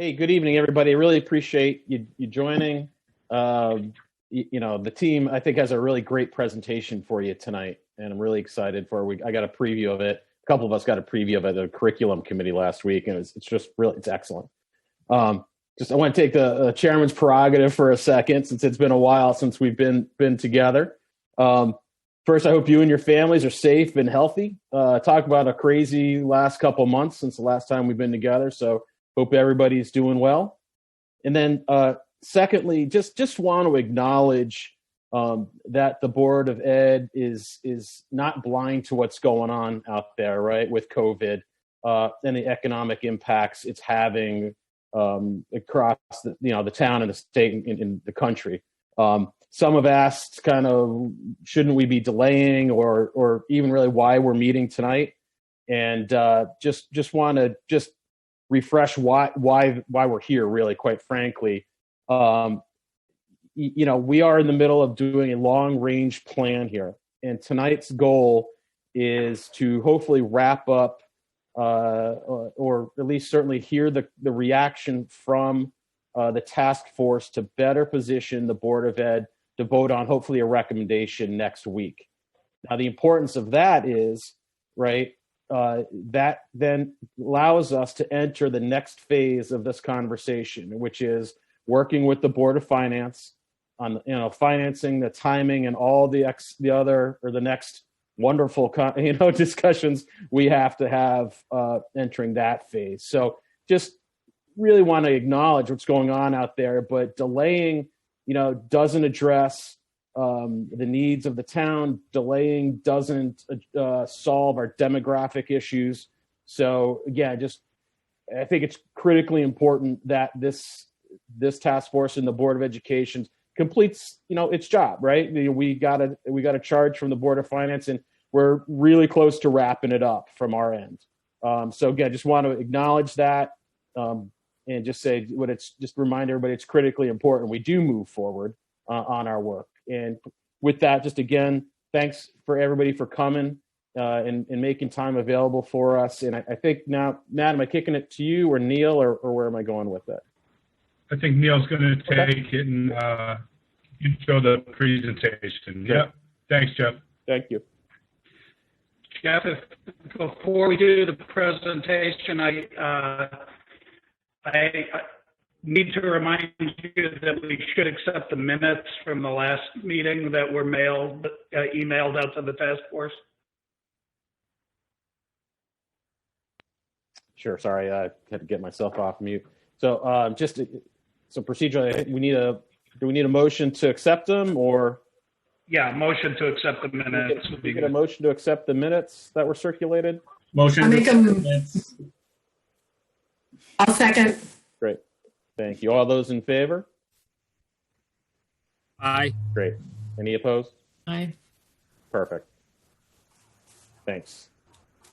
Hey, good evening, everybody. I really appreciate you joining. The team, I think, has a really great presentation for you tonight, and I'm really excited for it. I got a preview of it. A couple of us got a preview of it at the curriculum committee last week, and it's just really, it's excellent. I want to take the chairman's prerogative for a second, since it's been a while since we've been together. First, I hope you and your families are safe and healthy. Talk about a crazy last couple months since the last time we've been together. So hope everybody's doing well. And then secondly, just want to acknowledge that the Board of Ed is not blind to what's going on out there, right, with COVID and the economic impacts it's having across the town and the state and the country. Some have asked kind of, shouldn't we be delaying or even really why we're meeting tonight? And just want to just refresh why we're here, really, quite frankly. We are in the middle of doing a long range plan here. And tonight's goal is to hopefully wrap up or at least certainly hear the reaction from the task force to better position the Board of Ed to vote on hopefully a recommendation next week. Now, the importance of that is, right, that then allows us to enter the next phase of this conversation, which is working with the Board of Finance on financing, the timing, and all the next wonderful discussions we have to have entering that phase. So just really want to acknowledge what's going on out there, but delaying doesn't address the needs of the town. Delaying doesn't solve our demographic issues. So again, I think it's critically important that this task force and the Board of Education completes its job, right? We got a charge from the Board of Finance, and we're really close to wrapping it up from our end. So again, just want to acknowledge that. And just say just remind everybody it's critically important we do move forward on our work. And with that, just again, thanks for everybody for coming and making time available for us. And I think now, Matt, am I kicking it to you or Neil, or where am I going with it? I think Neil's going to take it and you show the presentation. Great. Yep. Thanks, Jeff. Thank you. Jeff, before we do the presentation, I need to remind you that we should accept the minutes from the last meeting that were emailed out to the task force. Sure. Sorry, I had to get myself off mute. So procedurally, do we need a motion to accept them, or? Yeah, motion to accept the minutes. We get a motion to accept the minutes that were circulated. Motion. I'll second. Great. Thank you. All those in favor? Aye. Great. Any opposed? Aye. Perfect. Thanks.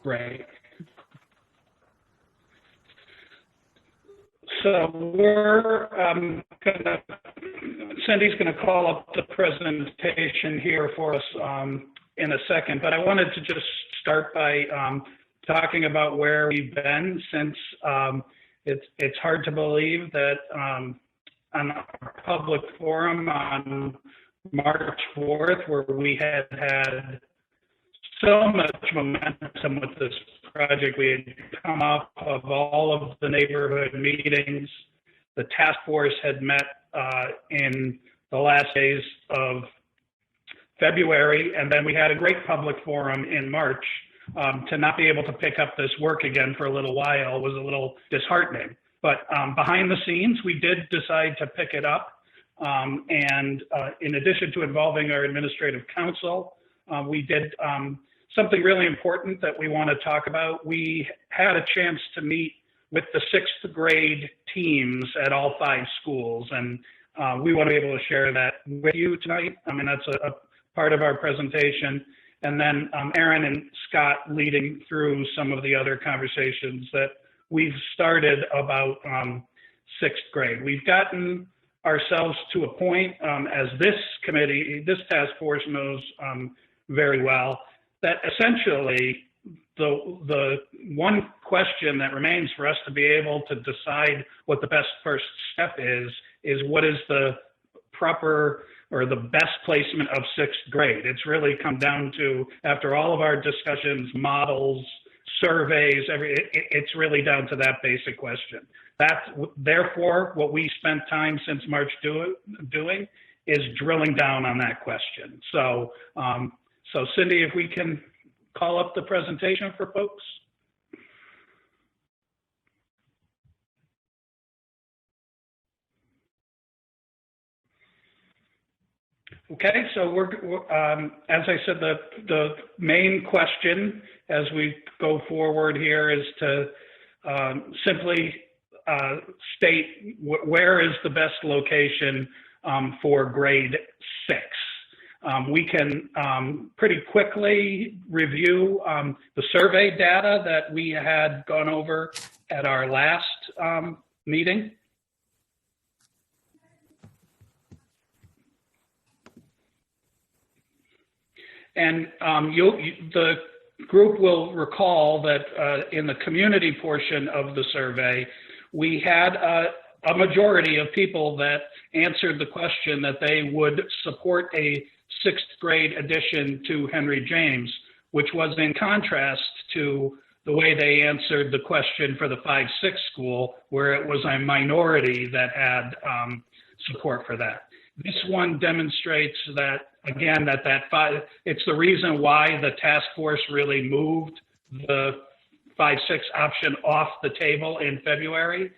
Great. So we're Cindy's going to call up the presentation here for us in a second, but I wanted to just start by talking about where we've been since it's hard to believe that on our public forum on March 4th, where we had so much momentum with this project, we had come off of all of the neighborhood meetings. The task force had met in the last days of February, and then we had a great public forum in March. To not be able to pick up this work again for a little while was a little disheartening. But behind the scenes, we did decide to pick it up. And in addition to involving our administrative council, we did something really important that we want to talk about. We had a chance to meet with the 6th grade teams at all 5 schools. And we want to be able to share that with you tonight. I mean, that's a part of our presentation. And then Aaron and Scott leading through some of the other conversations that we've started about 6th grade. We've gotten ourselves to a point, as this committee, this task force knows very well, that essentially the one question that remains for us to be able to decide what the best first step is what is the proper or the best placement of sixth grade. It's really come down to, after all of our discussions, models, surveys, it's really down to that basic question. Therefore, what we spent time since March doing is drilling down on that question. So, so Cindy, if we can call up the presentation for folks. Okay, so as I said, the main question as we go forward here is to simply state where is the best location for grade 6. We can pretty quickly review the survey data that we had gone over at our last meeting. And the group will recall that in the community portion of the survey, we had a majority of people that answered the question that they would support a sixth grade addition to Henry James, which was in contrast to the way they answered the question for the 5-6 school, where it was a minority that had support for that. This one demonstrates that, again, it's the reason why the task force really moved the 5-6 option off the table in February.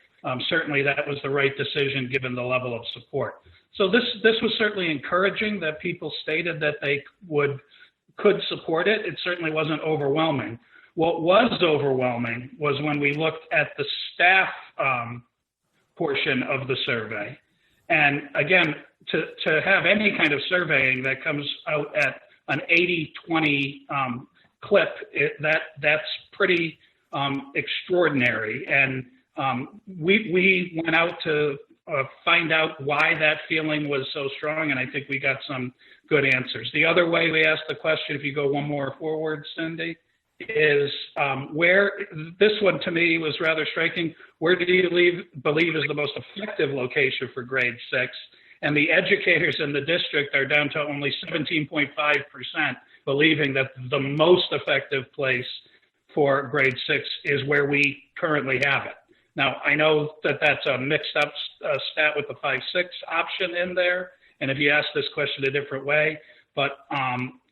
Certainly that was the right decision given the level of support. So this was certainly encouraging that people stated that they could support it. It certainly wasn't overwhelming. What was overwhelming was when we looked at the staff portion of the survey. And again, to have any kind of surveying that comes out at an 80-20 clip, that's pretty extraordinary. And we went out to find out why that feeling was so strong, and I think we got some good answers. The other way we asked the question, if you go one more forward, Cindy, is where, this one to me was rather striking, where do you believe is the most effective location for grade 6? And the educators in the district are down to only 17.5% believing that the most effective place for grade 6 is where we currently have it. Now, I know that that's a mixed up stat with the 5-6 option in there. And if you ask this question a different way, but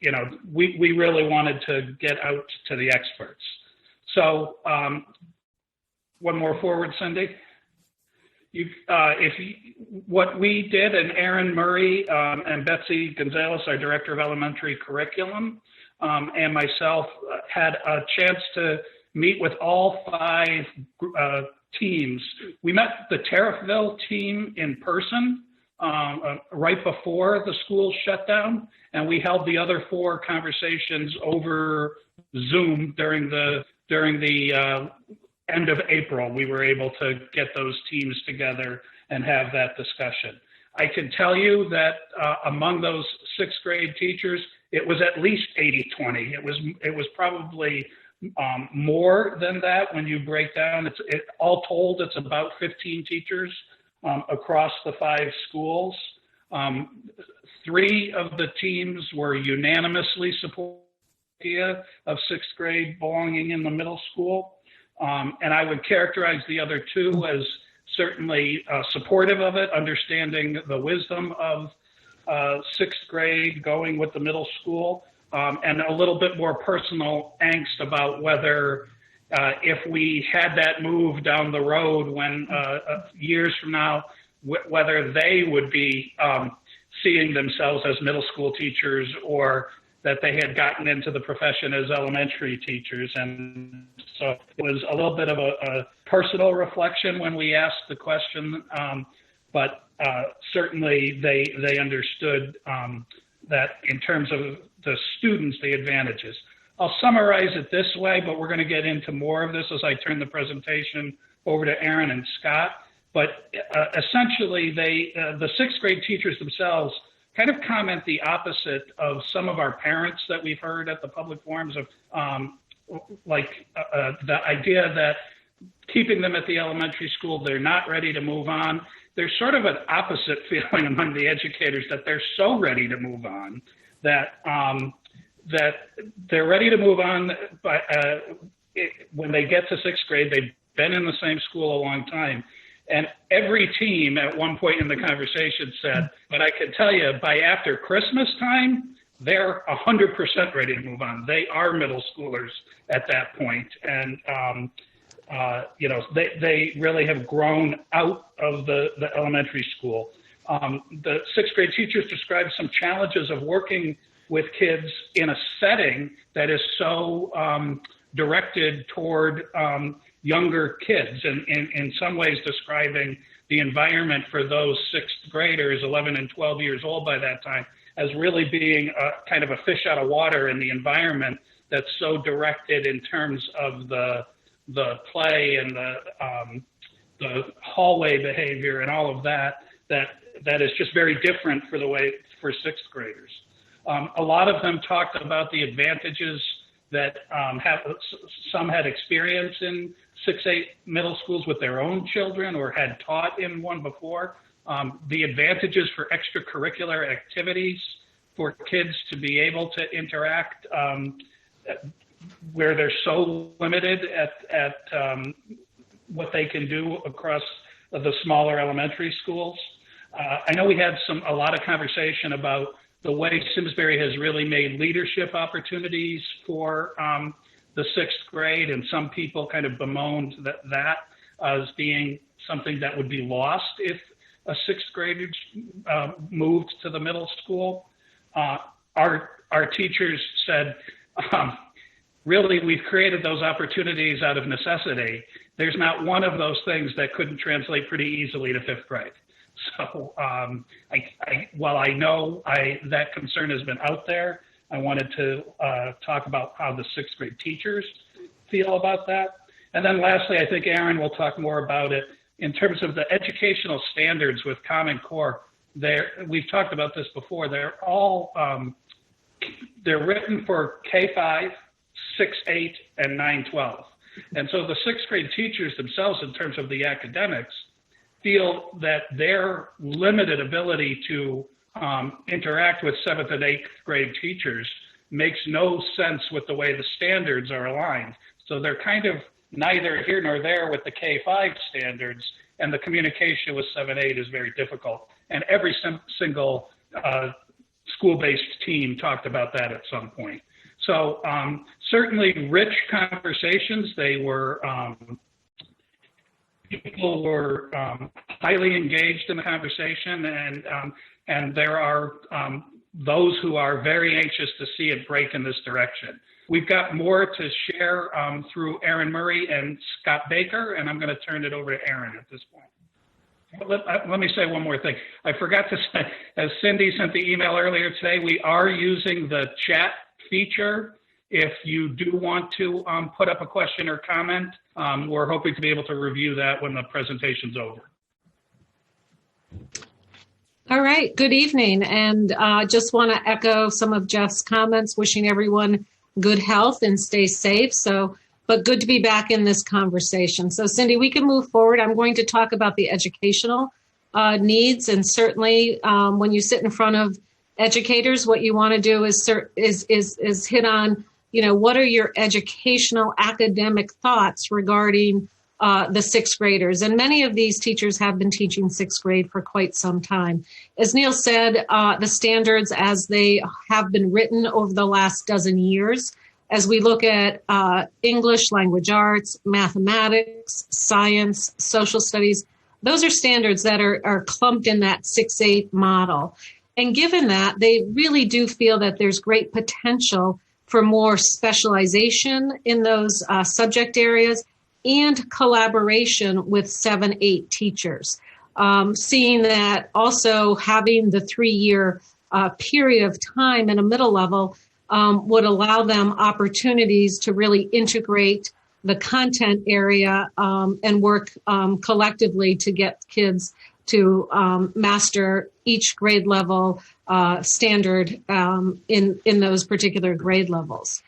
you know, we really wanted to get out to the experts. So one more forward, Cindy. What we did, and Erin Murray and Betsy Gonzalez, our Director of Elementary Curriculum, and myself had a chance to meet with all 5 teams. We met the Tariffville team in person right before the school shut down, and we held the other 4 conversations over Zoom during the end of April. We were able to get those teams together and have that discussion. I can tell you that among those 6th grade teachers, it was at least 80-20. It was probably more than that when you break down. All told, it's about 15 teachers across the 5 schools. 3 of the teams were unanimously supportive of 6th grade belonging in the middle school. And I would characterize the other 2 as certainly supportive of it, understanding the wisdom of 6th grade going with the middle school, and a little bit more personal angst about whether if we had that move down the road when years from now, whether they would be seeing themselves as middle school teachers or that they had gotten into the profession as elementary teachers. And so it was a little bit of a personal reflection when we asked the question, but certainly they understood that in terms of the students, the advantages. I'll summarize it this way, but we're going to get into more of this as I turn the presentation over to Erin and Scott. But essentially, the 6th grade teachers themselves kind of comment the opposite of some of our parents that we've heard at the public forums of the idea that keeping them at the elementary school, they're not ready to move on. There's sort of an opposite feeling among the educators that they're so ready to move on that that they're ready to move on when they get to sixth grade. They've been in the same school a long time. And every team at one point in the conversation said, but I can tell you by after Christmas time, they're 100% ready to move on. They are middle schoolers at that point. And, they really have grown out of the elementary school. The sixth grade teachers described some challenges of working with kids in a setting that is so directed toward younger kids, and in some ways describing the environment for those sixth graders, 11 and 12 years old by that time, as really being a kind of a fish out of water in the environment that's so directed in terms of the play and the hallway behavior and all of that is just very different for sixth graders. A lot of them talked about the advantages that some had experience in 6-8 middle schools with their own children or had taught in one before. The advantages for extracurricular activities for kids to be able to interact where they're so limited at what they can do across the smaller elementary schools. I know we had a lot of conversation about the way Simsbury has really made leadership opportunities for the sixth grade, and some people kind of bemoaned that as being something that would be lost if a sixth grader moved to the middle school. Our teachers said, really, we've created those opportunities out of necessity. There's not one of those things that couldn't translate pretty easily to fifth grade. So while I know that concern has been out there, I wanted to talk about how the sixth grade teachers feel about that. And then lastly, I think Aaron will talk more about it in terms of the educational standards with Common Core. We've talked about this before. They're all they're written for K-5, 6-8, and 9-12. And so the sixth grade teachers themselves, in terms of the academics, feel that their limited ability to interact with 7th and 8th grade teachers makes no sense with the way the standards are aligned. So they're kind of neither here nor there with the K-5 standards, and the communication with 7-8 is very difficult. And every single school-based team talked about that at some point. So certainly rich conversations. People were highly engaged in the conversation, and there are those who are very anxious to see it break in this direction. We've got more to share through Aaron Murray and Scott Baker, and I'm going to turn it over to Aaron at this point. Let me say one more thing. I forgot to say, as Cindy sent the email earlier today, we are using the chat feature. If you do want to put up a question or comment, we're hoping to be able to review that when the presentation's over. All right, good evening. And just want to echo some of Jeff's comments, wishing everyone good health and stay safe. But good to be back in this conversation. So Cindy, we can move forward. I'm going to talk about the educational needs. And certainly when you sit in front of educators, what you want to do is hit on, what are your educational academic thoughts regarding the sixth graders? And many of these teachers have been teaching sixth grade for quite some time. As Neil said, the standards as they have been written over the last dozen years, as we look at English, language arts, mathematics, science, social studies, those are standards that are clumped in that 6-8 model. And given that, they really do feel that there's great potential for more specialization in those subject areas and collaboration with 7-8 teachers. Seeing that also having the 3-year period of time in a middle level would allow them opportunities to really integrate the content area and work collectively to get kids to master each grade level standard in those particular grade levels.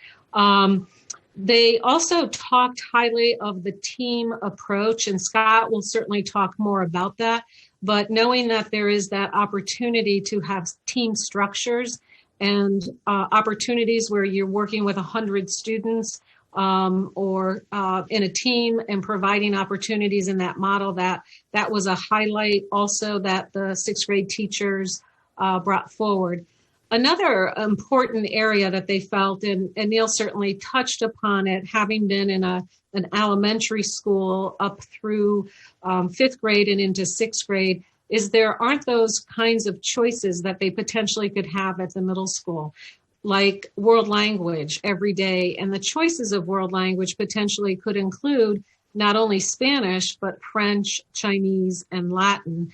They also talked highly of the team approach, and Scott will certainly talk more about that. But knowing that there is that opportunity to have team structures and opportunities where you're working with 100 students or in a team and providing opportunities in that model, that was a highlight also that the sixth grade teachers brought forward. Another important area that they felt, and Neil certainly touched upon it, having been in an elementary school up through fifth grade and into sixth grade, is there aren't those kinds of choices that they potentially could have at the middle school, like world language every day. And the choices of world language potentially could include not only Spanish, but French, Chinese, and Latin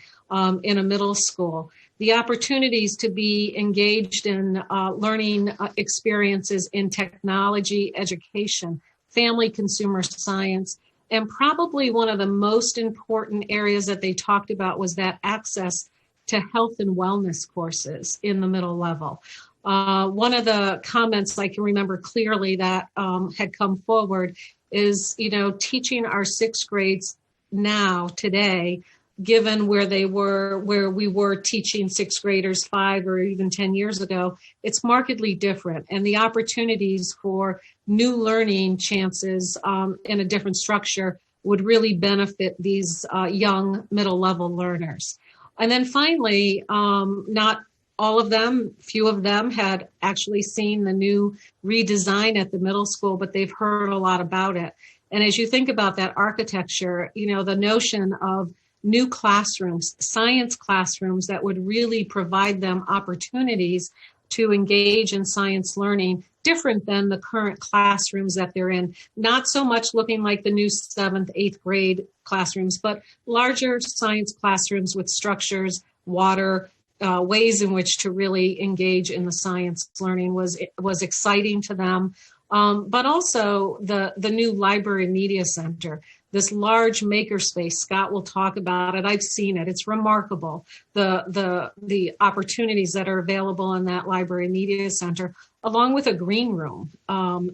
in a middle school. The opportunities to be engaged in learning experiences in technology, education, family consumer science, and probably one of the most important areas that they talked about was that access to health and wellness courses in the middle level. One of the comments I can remember clearly that had come forward is, teaching our sixth grades now, today, given where we were teaching sixth graders 5 or even 10 years ago, it's markedly different. And the opportunities for new learning chances in a different structure would really benefit these young middle level learners. And then finally, not all of them, few of them had actually seen the new redesign at the middle school, but they've heard a lot about it. And as you think about that architecture, the notion of new classrooms, science classrooms that would really provide them opportunities to engage in science learning, different than the current classrooms that they're in. Not so much looking like the new 7th, 8th grade classrooms, but larger science classrooms with structures, water, ways in which to really engage in the science learning was exciting to them. But also the new library media center, this large makerspace. Scott will talk about it. I've seen it. It's remarkable. The opportunities that are available in that library media center, along with a green room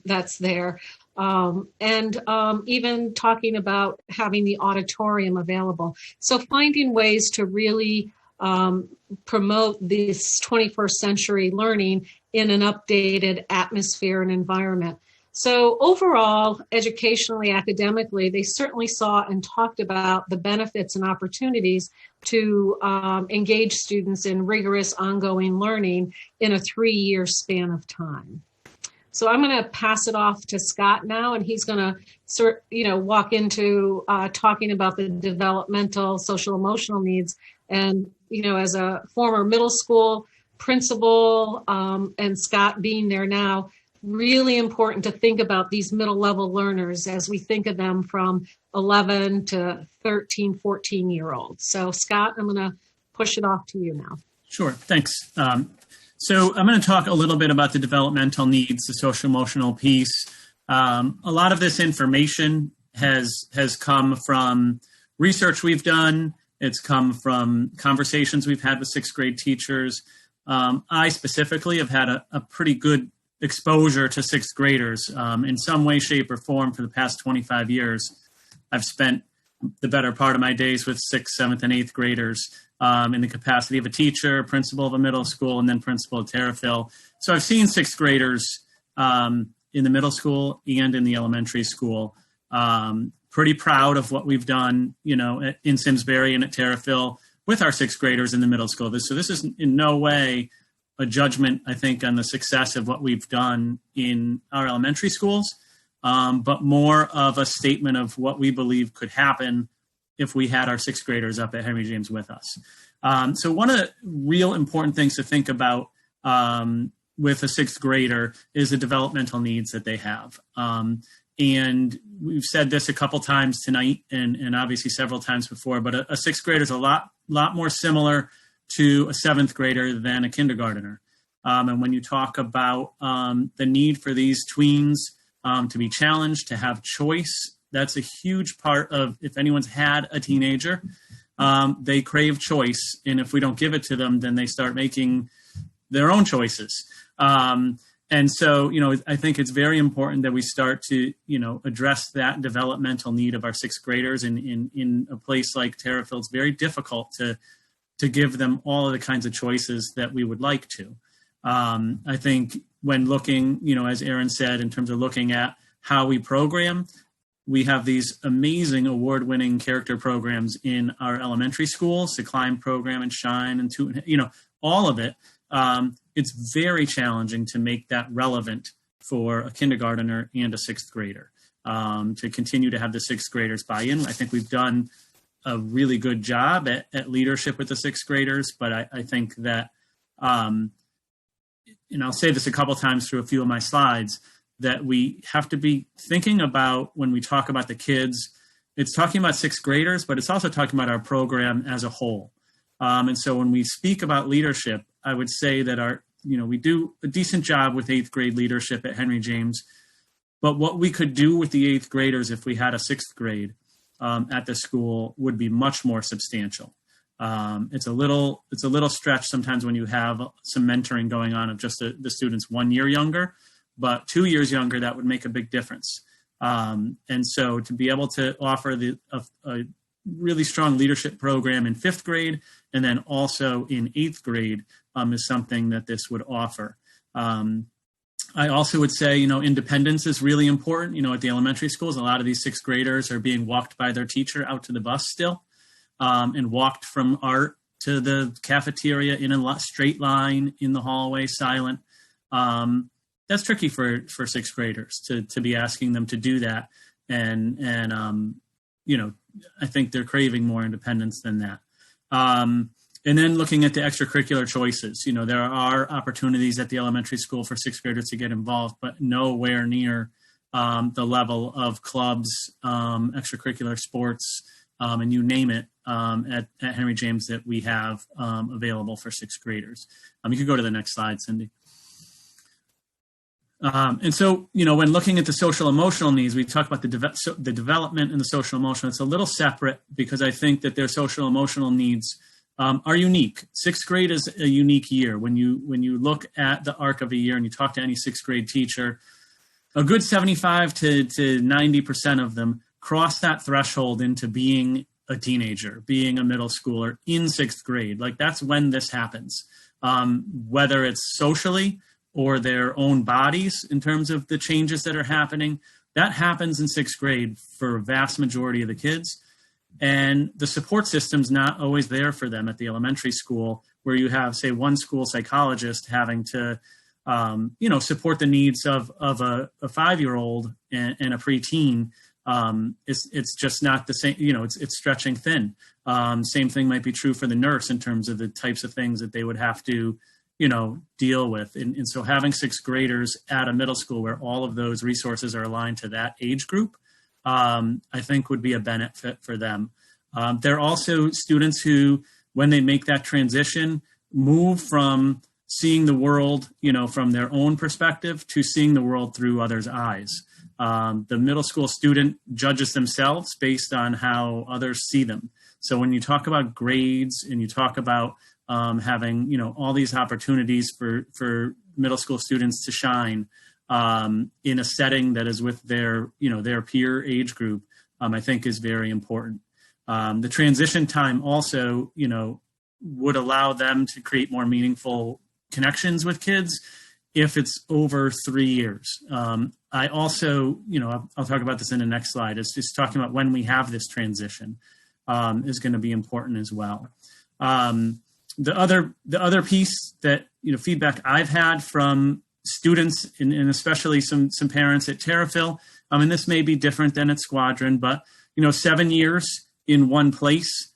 that's there. And even talking about having the auditorium available. So finding ways to really promote this 21st century learning in an updated atmosphere and environment. So overall, educationally, academically, they certainly saw and talked about the benefits and opportunities to engage students in rigorous ongoing learning in a 3-year span of time. So I'm going to pass it off to Scott now, and he's going to walk into talking about the developmental, social, emotional needs. And, as a former middle school principal and Scott being there now, really important to think about these middle level learners as we think of them from 11 to 13, 14-year-olds. So Scott, I'm going to push it off to you now. Sure, thanks. So I'm going to talk a little bit about the developmental needs, the social emotional piece. A lot of this information has come from research we've done. It's come from conversations we've had with sixth grade teachers. I specifically have had a pretty good exposure to sixth graders in some way, shape, or form for the past 25 years. I've spent the better part of my days with 6th, 7th, and 8th graders in the capacity of a teacher, principal of a middle school, and then principal at Terrifil. So I've seen sixth graders in the middle school and in the elementary school. Pretty proud of what we've done, in Simsbury and at Terrifil with our sixth graders in the middle school. So this is in no way a judgment, I think, on the success of what we've done in our elementary schools, but more of a statement of what we believe could happen if we had our sixth graders up at Henry James with us. So one of the real important things to think about with a sixth grader is the developmental needs that they have. And we've said this a couple times tonight and obviously several times before, but a sixth grader is a lot more similar to a seventh grader than a kindergartner. And when you talk about the need for these tweens to be challenged, to have choice, that's a huge part of, if anyone's had a teenager, they crave choice. And if we don't give it to them, then they start making their own choices. And so, I think it's very important that we start to, address that developmental need of our sixth graders. And in a place like Terriffill, it's very difficult to give them all of the kinds of choices that we would like to. I think when looking, as Aaron said, in terms of looking at how we program, we have these amazing award-winning character programs in our elementary schools, the Climb program and Shine and all of it. It's very challenging to make that relevant for a kindergartner and a sixth grader, to continue to have the sixth graders buy in. I think we've done a really good job at leadership with the sixth graders, but I think that, and I'll say this a couple times through a few of my slides, that we have to be thinking about when we talk about the kids, it's talking about sixth graders, but it's also talking about our program as a whole. And so when we speak about leadership, I would say that we do a decent job with eighth grade leadership at Henry James, but what we could do with the eighth graders if we had a sixth grade at the school would be much more substantial. It's a little stretch sometimes when you have some mentoring going on of just the students 1 year younger, but 2 years younger, that would make a big difference. And so to be able to offer a really strong leadership program in fifth grade and then also in eighth grade is something that this would offer. I also would say, independence is really important. At the elementary schools, a lot of these sixth graders are being walked by their teacher out to the bus still, and walked from art to the cafeteria in a straight line in the hallway, silent. That's tricky for sixth graders to be asking them to do that. And I think they're craving more independence than that. And then looking at the extracurricular choices, there are opportunities at the elementary school for sixth graders to get involved, but nowhere near the level of clubs, extracurricular sports, and you name it, at Henry James that we have available for sixth graders. You could go to the next slide, Cindy. And so, when looking at the social emotional needs, we talk about the development and the social emotional. It's a little separate because I think that their social emotional needs are unique. Sixth grade is a unique year. When you look at the arc of a year and you talk to any sixth grade teacher, a good 75 to 90% of them cross that threshold into being a teenager, being a middle schooler in sixth grade. Like that's when this happens, whether it's socially or their own bodies in terms of the changes that are happening. That happens in sixth grade for a vast majority of the kids. And the support system's not always there for them at the elementary school, where you have, say, one school psychologist having to, support the needs of a 5-year-old and a preteen. It's just not the same, it's stretching thin. Same thing might be true for the nurse in terms of the types of things that they would have to, deal with. And so having sixth graders at a middle school where all of those resources are aligned to that age group, I think would be a benefit for them. There are also students who, when they make that transition, move from seeing the world, from their own perspective to seeing the world through others' eyes. The middle school student judges themselves based on how others see them. So when you talk about grades and you talk about having, all these opportunities for middle school students to shine in a setting that is with their peer age group, I think is very important. The transition time also, would allow them to create more meaningful connections with kids if it's over 3 years. I also, I'll talk about this in the next slide. It's just talking about when we have this transition is going to be important as well. The other piece that, feedback I've had from students and especially some parents at Terriffill, and this may be different than at Squadron, but, 7 years in one place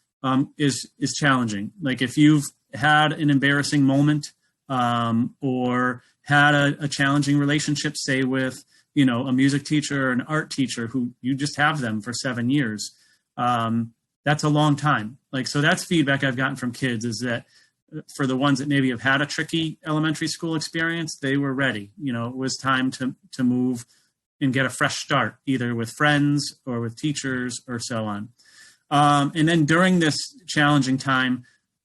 is challenging. Like if you've had an embarrassing moment or had a challenging relationship, say with, a music teacher or an art teacher who you just have them for 7 years, that's a long time. So that's feedback I've gotten from kids is that for the ones that maybe have had a tricky elementary school experience, they were ready. It was time to move and get a fresh start, either with friends or with teachers or so on. And then during this challenging time,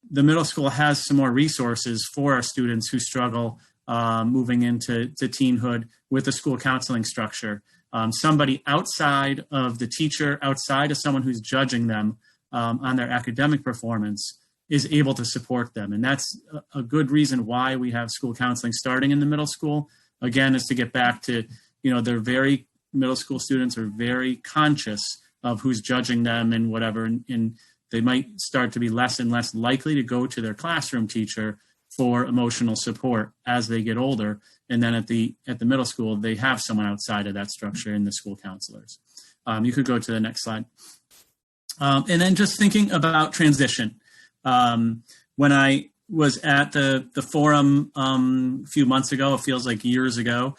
the middle school has some more resources for our students who struggle moving into teenhood with the school counseling structure. Somebody outside of the teacher, outside of someone who's judging them on their academic performance, is able to support them. And that's a good reason why we have school counseling starting in the middle school. Again, is to get back to, middle school students are very conscious of who's judging them and whatever, and they might start to be less and less likely to go to their classroom teacher for emotional support as they get older. And then at the middle school, they have someone outside of that structure in the school counselors. You could go to the next slide. And then just thinking about transition. When I was at the forum a few months ago, it feels like years ago,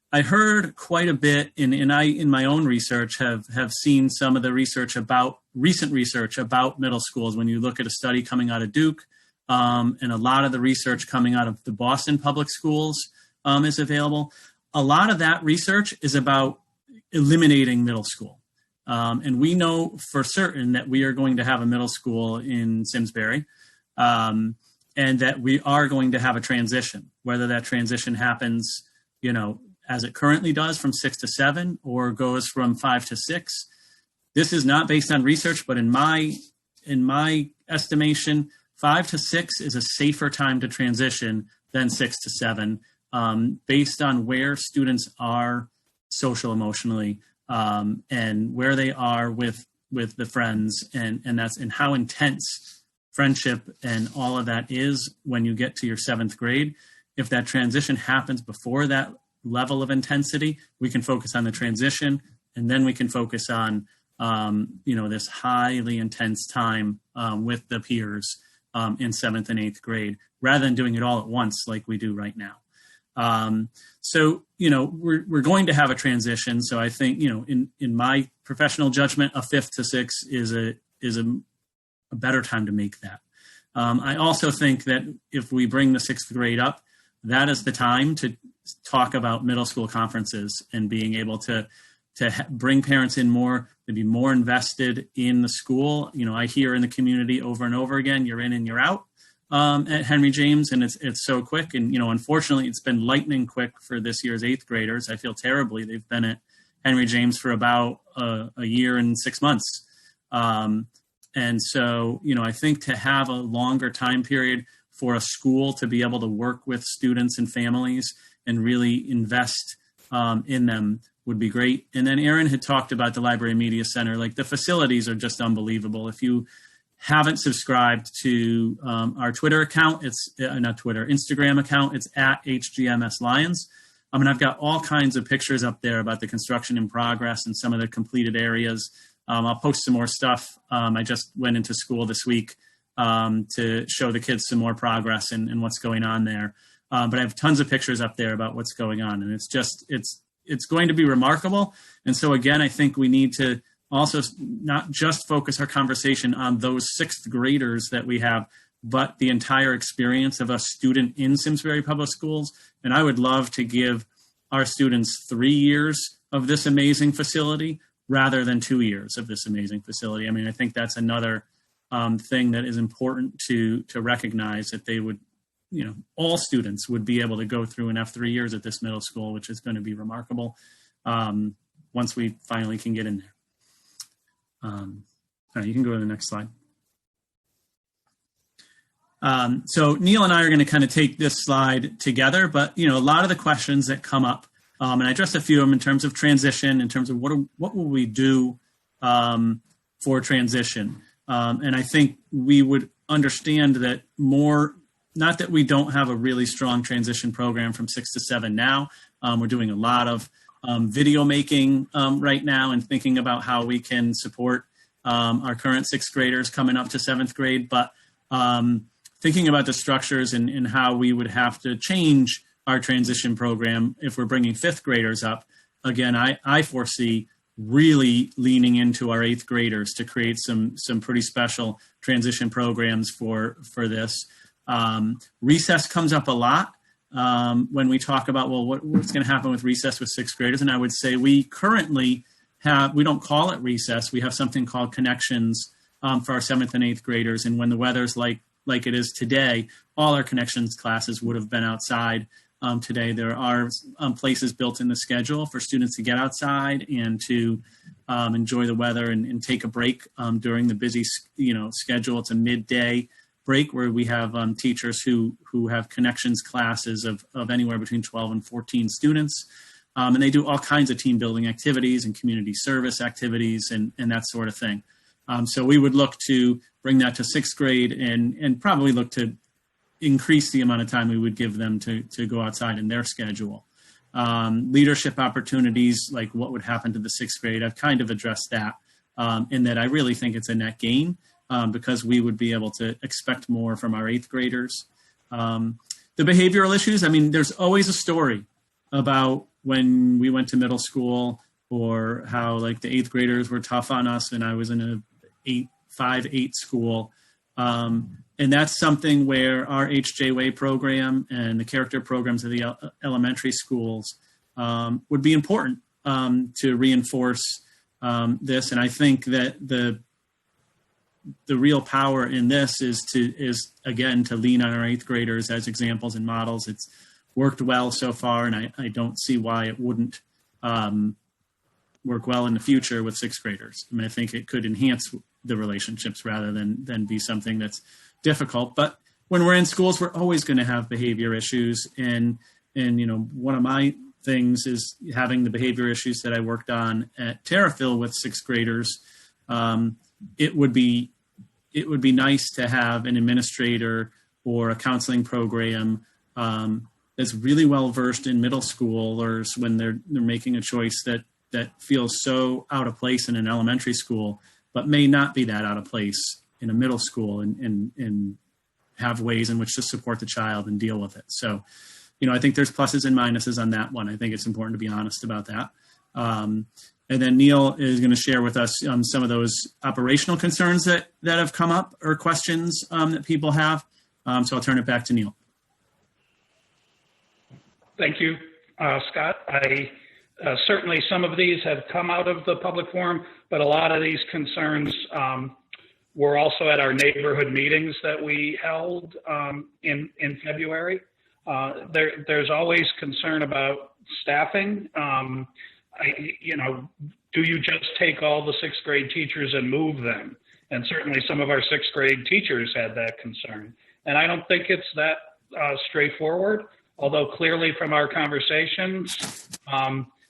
I heard quite a bit, and I, in my own research, have seen some of the recent research about middle schools. When you look at a study coming out of Duke, and a lot of the research coming out of the Boston public schools is available. A lot of that research is about eliminating middle school. And we know for certain that we are going to have a middle school in Simsbury, and that we are going to have a transition, whether that transition happens, as it currently does from 6 to 7 or goes from 5 to 6. This is not based on research, but in my estimation, 5 to 6 is a safer time to transition than 6 to 7, based on where students are social emotionally, and where they are with the friends, and how intense friendship and all of that is when you get to your 7th grade. If that transition happens before that level of intensity, we can focus on the transition, and then we can focus on this highly intense time with the peers in 7th and 8th grade, rather than doing it all at once like we do right now. So we're going to have a transition. So I think, in my professional judgment, a 5th to 6th is a better time to make that. I also think that if we bring the 6th grade up, that is the time to talk about middle school conferences and being able to bring parents in more, to be more invested in the school. I hear in the community over and over again, you're in and you're out at Henry James, and it's so quick. And, unfortunately, it's been lightning quick for this year's 8th graders. I feel terribly. They've been at Henry James for about a year and 6 months. And so, I think to have a longer time period for a school to be able to work with students and families and really invest in them would be great. And then Aaron had talked about the Library Media Center. Like, the facilities are just unbelievable. If you haven't subscribed to our Twitter account, it's Instagram account, it's at HGMS Lions. And I've got all kinds of pictures up there about the construction in progress and some of the completed areas. I'll post some more stuff. I just went into school this week to show the kids some more progress and what's going on there. But I have tons of pictures up there about what's going on, and it's going to be remarkable. And so again, I think we need to also not just focus our conversation on those 6th graders that we have, but the entire experience of a student in Simsbury Public Schools. And I would love to give our students 3 years of this amazing facility rather than 2 years of this amazing facility. I think that's another thing that is important to recognize, that they would, all students would be able to go through and have 3 years at this middle school, which is going to be remarkable once we finally can get in there. All right, you can go to the next slide. So Neil and I are going to kind of take this slide together, but a lot of the questions that come up, and I addressed a few of them in terms of transition, in terms of what will we do for transition. And I think we would understand that not that we don't have a really strong transition program from 6 to 7 now. We're doing a lot of video making right now and thinking about how we can support our current 6th graders coming up to 7th grade. But thinking about the structures and how we would have to change our transition program if we're bringing 5th graders up. Again, I foresee really leaning into our 8th graders to create some pretty special transition programs for this. Recess comes up a lot when we talk about, what's going to happen with recess with 6th graders. And I would say we currently we don't call it recess. We have something called Connections for our 7th and 8th graders. And when the weather's like like it is today, all our connections classes would have been outside. Today, there are places built in the schedule for students to get outside and to enjoy the weather and take a break during the busy, schedule. It's a midday break where we have teachers who have connections classes of anywhere between 12 and 14 students. And they do all kinds of team building activities and community service activities and that sort of thing. So we would look to bring that to sixth grade and probably look to increase the amount of time we would give them to go outside in their schedule. Leadership opportunities, like what would happen to the sixth grade, I've kind of addressed that in that I really think it's a net gain because we would be able to expect more from our eighth graders. The behavioral issues, I mean, there's always a story about when we went to middle school or how like the eighth graders were tough on us and I was in a 5-8 school. And that's something where our HJWA program and the character programs of the elementary schools would be important to reinforce this. And I think that the real power in this is again to lean on our eighth graders as examples and models. It's worked well so far, and I don't see why it wouldn't work well in the future with sixth graders. I mean, I think it could enhance the relationships rather than be something that's difficult. But when we're in schools, we're always going to have behavior issues. And one of my things is having the behavior issues that I worked on at Terrafil with sixth graders. It would be nice to have an administrator or a counseling program that's really well versed in middle schoolers when they're making a choice that feels so out of place in an elementary school, but may not be that out of place in a middle school and have ways in which to support the child and deal with it. So, I think there's pluses and minuses on that one. I think it's important to be honest about that. And then Neil is going to share with us some of those operational concerns that have come up or questions that people have. So I'll turn it back to Neil. Thank you, Scott. Certainly some of these have come out of the public forum, but a lot of these concerns were also at our neighborhood meetings that we held in February. There's always concern about staffing. Do you just take all the sixth grade teachers and move them? And certainly some of our sixth grade teachers had that concern. And I don't think it's that straightforward, although clearly from our conversations,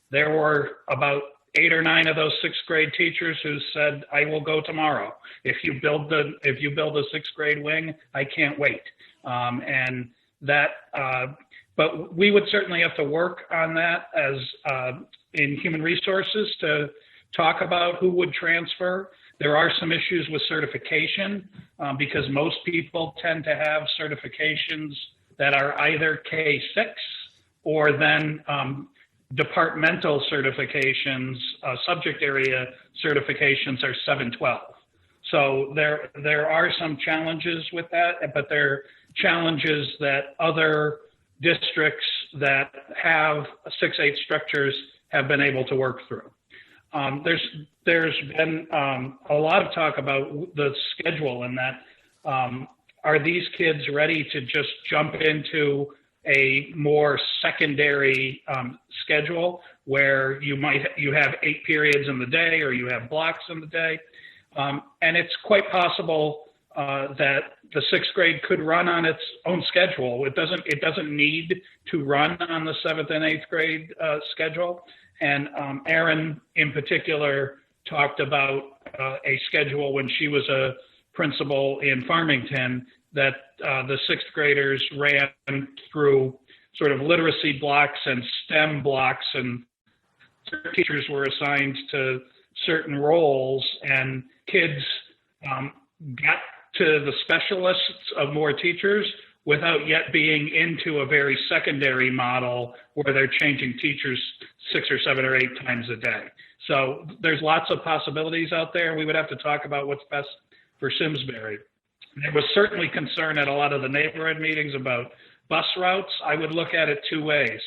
there were about 8 or 9 of those sixth grade teachers who said, I will go tomorrow. If you build a sixth grade wing, I can't wait. But we would certainly have to work on that as in human resources to talk about who would transfer. There are some issues with certification because most people tend to have certifications that are either K-6 or then departmental certifications, subject area certifications are 712. So there are some challenges with that, but there are challenges that other districts that have 6-8 structures have been able to work through. There's been a lot of talk about the schedule and that are these kids ready to just jump into a more secondary schedule where you have 8 periods in the day or you have blocks in the day. And it's quite possible that the sixth grade could run on its own schedule. It doesn't need to run on the 7th and 8th grade schedule. And Erin in particular talked about a schedule when she was a principal in Farmington that the sixth graders ran through sort of literacy blocks and STEM blocks, and teachers were assigned to certain roles, and kids got to the specialists of more teachers without yet being into a very secondary model where they're changing teachers 6 or 7 or 8 times a day. So there's lots of possibilities out there. We would have to talk about what's best for Simsbury. There was certainly concern at a lot of the neighborhood meetings about bus routes. I would look at it 2 ways.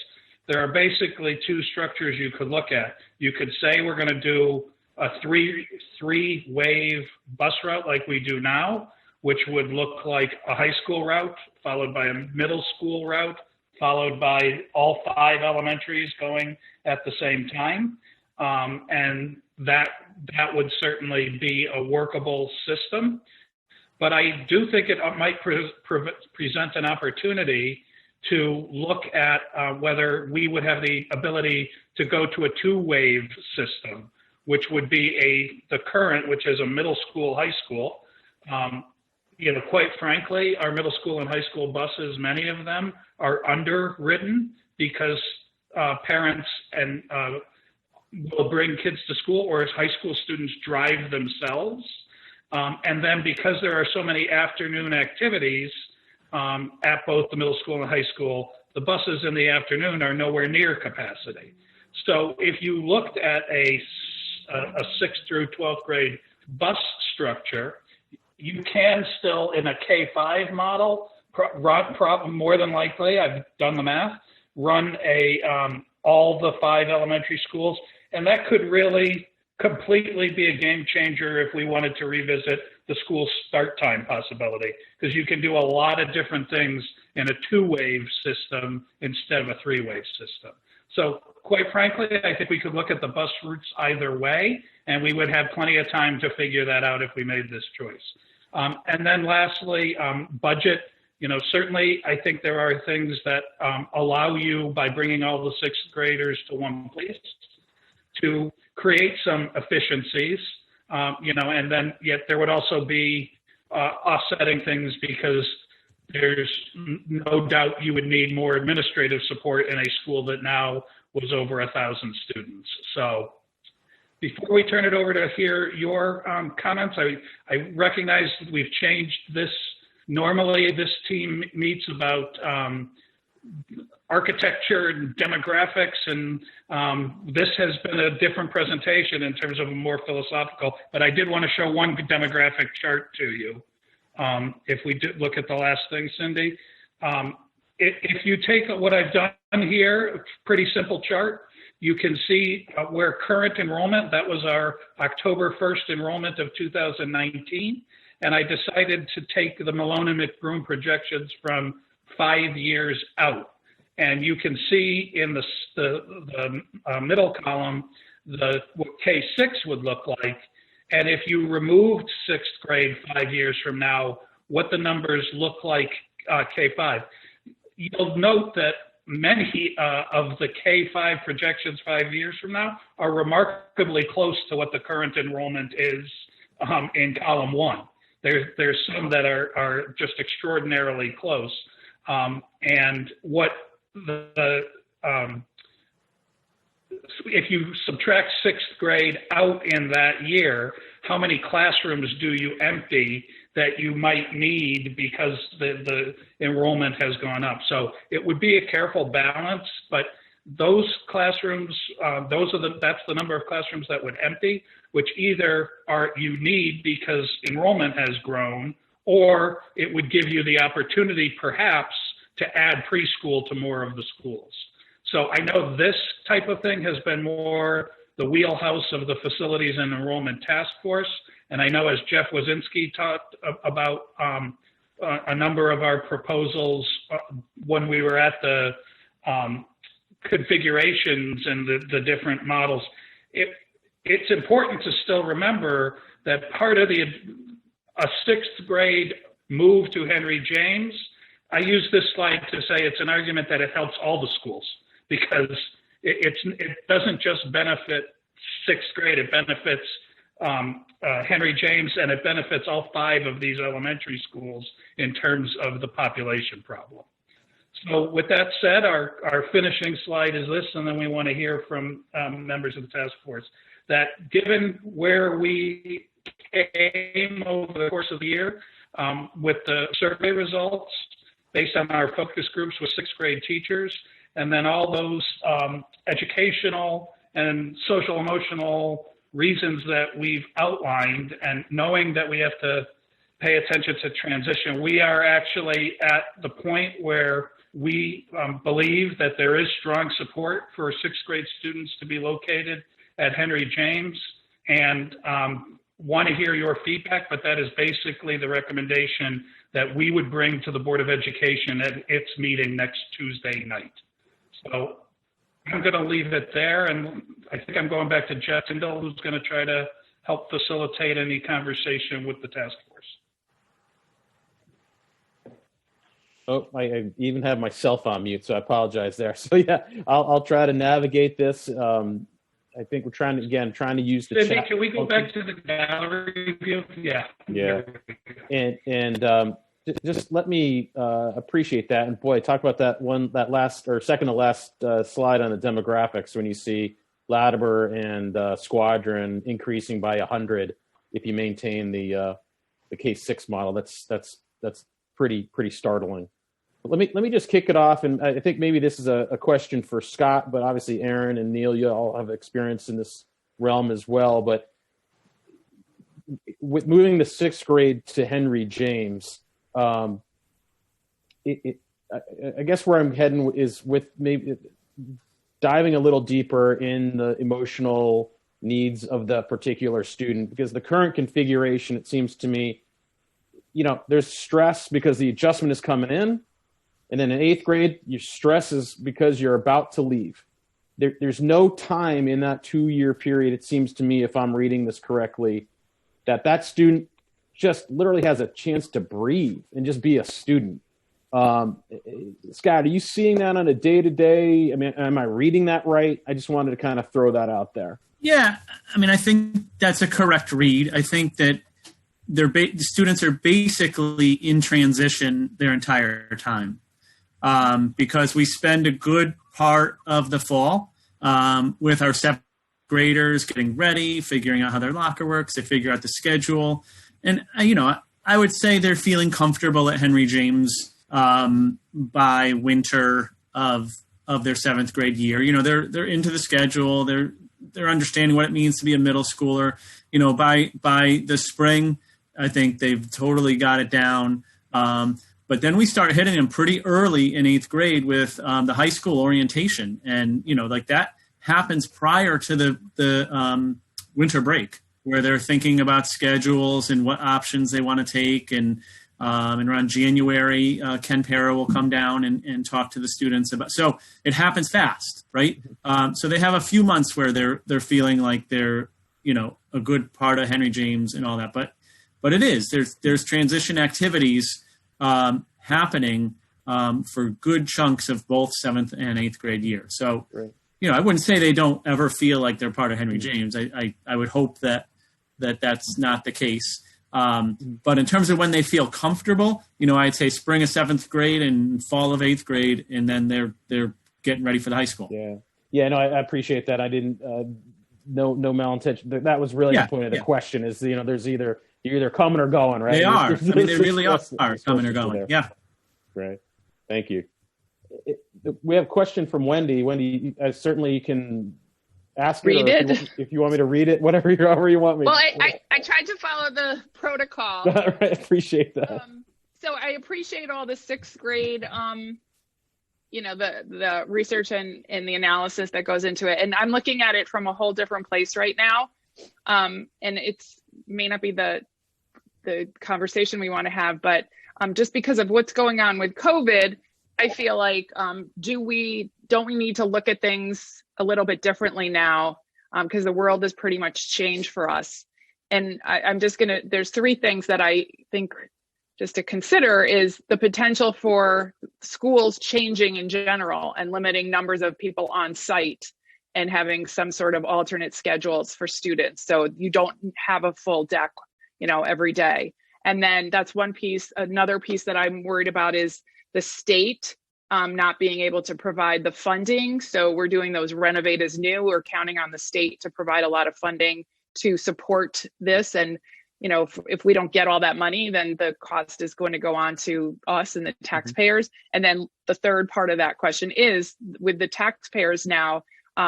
There are basically 2 structures you could look at. You could say we're going to do a three wave bus route like we do now, which would look like a high school route, followed by a middle school route, followed by all 5 elementaries going at the same time. And that would certainly be a workable system. But I do think it might present an opportunity to look at whether we would have the ability to go to a 2-wave system, which would be the current, which is a middle school, high school. Quite frankly, our middle school and high school buses, many of them are underridden because parents will bring kids to school, or as high school students drive themselves. And then because there are so many afternoon activities at both the middle school and high school, the buses in the afternoon are nowhere near capacity. So if you looked at a 6th through 12th grade bus structure, you can still, in a K-5 model, run more than likely, I've done the math, run all the 5 elementary schools. And that could really completely be a game changer if we wanted to revisit the school start time possibility, because you can do a lot of different things in a 2-wave system instead of a 3-wave system. So quite frankly, I think we could look at the bus routes either way, and we would have plenty of time to figure that out if we made this choice. And then lastly, budget. Certainly I think there are things that allow you, by bringing all the 6th graders to one place, to create some efficiencies, and then yet there would also be offsetting things, because there's no doubt you would need more administrative support in a school that now was over 1,000 students. So before we turn it over to hear your comments, I recognize that we've changed this. Normally this team meets about architecture and demographics, and this has been a different presentation in terms of a more philosophical, but I did want to show one demographic chart to you. If we did look at the last thing, Cindy, if you take what I've done here, pretty simple chart, you can see where current enrollment, that was our October 1st enrollment of 2019, and I decided to take the Malone and McBroom projections from 5 years out. And you can see in the middle column what K6 would look like. And if you removed 6th grade 5 years from now, what the numbers look like K5. You'll note that many of the K5 projections 5 years from now are remarkably close to what the current enrollment is in column 1. There's some that are just extraordinarily close. And what if you subtract 6th grade out in that year, how many classrooms do you empty that you might need because the enrollment has gone up? So it would be a careful balance, but those classrooms, that's the number of classrooms that would empty, which either you need because enrollment has grown, or it would give you the opportunity perhaps to add preschool to more of the schools. So I know this type of thing has been more the wheelhouse of the Facilities and Enrollment Task Force. And I know, as Jeff Wazinski talked about a number of our proposals when we were at the configurations and the different models, it's important to still remember that part of a 6th grade move to Henry James, I use this slide to say it's an argument that it helps all the schools, because it doesn't just benefit 6th grade, it benefits Henry James, and it benefits all 5 of these elementary schools in terms of the population problem. So with that said, our finishing slide is this, and then we want to hear from members of the task force, that given where we came over the course of the year with the survey results, based on our focus groups with 6th grade teachers, and then all those educational and social emotional reasons that we've outlined, and knowing that we have to pay attention to transition, we are actually at the point where we believe that there is strong support for 6th grade students to be located at Henry James. And want to hear your feedback, but that is basically the recommendation that we would bring to the Board of Education at its meeting next Tuesday night. So I'm going to leave it there, and I think I'm going back to Jeff Tyndall, who's going to try to help facilitate any conversation with the task force. Oh, I even have myself on mute, so I apologize there. So yeah, I'll try to navigate this. I think we're trying to use the Cindy, chat. can we go back to the gallery view? Yeah. Yeah. And just let me appreciate that. And boy, talk about that last or second to last slide on the demographics when you see Latimer and Squadron increasing by 100 if you maintain the K6 model. That's pretty startling. But let me just kick it off, and I think maybe this is a question for Scott, but obviously Aaron and Neil, you all have experience in this realm as well. But with moving the sixth grade to Henry James, I guess where I'm heading is with maybe diving a little deeper in the emotional needs of the particular student, because the current configuration, it seems to me, there's stress because the adjustment is coming in. And then in eighth grade, your stress is because you're about to leave. There's no time in that 2-year period, it seems to me, if I'm reading this correctly, that student just literally has a chance to breathe and just be a student. Scott, are you seeing that on a day-to-day? I mean, am I reading that right? I just wanted to kind of throw that out there. Yeah, I mean, I think that's a correct read. I think that the students are basically in transition their entire time. Because we spend a good part of the fall with our seventh graders getting ready, figuring out how their locker works. They figure out the schedule. And, I would say they're feeling comfortable at Henry James by winter of their seventh grade year. They're into the schedule. They're understanding what it means to be a middle schooler. By the spring, I think they've totally got it down. But then we start hitting them pretty early in eighth grade with the high school orientation. And, that happens prior to the winter break, where they're thinking about schedules and what options they want to take. And around January, Ken Para will come down and talk to the students about. So it happens fast, right? So they have a few months where they're feeling like they're, a good part of Henry James and all that. But it is. There's transition activities happening for good chunks of both seventh and eighth grade year. So, right. I wouldn't say they don't ever feel like they're part of Henry James. I would hope that's not the case. But in terms of when they feel comfortable, I'd say spring of seventh grade and fall of eighth grade, and then they're getting ready for the high school. Yeah. No, I appreciate that. I didn't no malintention. That was really the point of the question. Is there's you're either coming or going, right? They are. They really are coming or going. Yeah. Right. Thank you. We have a question from Wendy. Wendy, certainly you can ask read it. If you want me to read it, however you want me. Well, I tried to follow the protocol. Right, appreciate that. So I appreciate all the sixth grade, the research and the analysis that goes into it. And I'm looking at it from a whole different place right now. And it's may not be the conversation we want to have, but just because of what's going on with COVID, I feel like don't we need to look at things a little bit differently now, because the world has pretty much changed for us. And there's 3 things that I think just to consider is the potential for schools changing in general and limiting numbers of people on site and having some sort of alternate schedules for students. So you don't have a full deck, every day. And then that's one piece. Another piece that I'm worried about is the state not being able to provide the funding. So we're doing those renovate as new. We're counting on the state to provide a lot of funding to support this. And, if we don't get all that money, then the cost is going to go on to us and the taxpayers. And then the third part of that question is with the taxpayers now,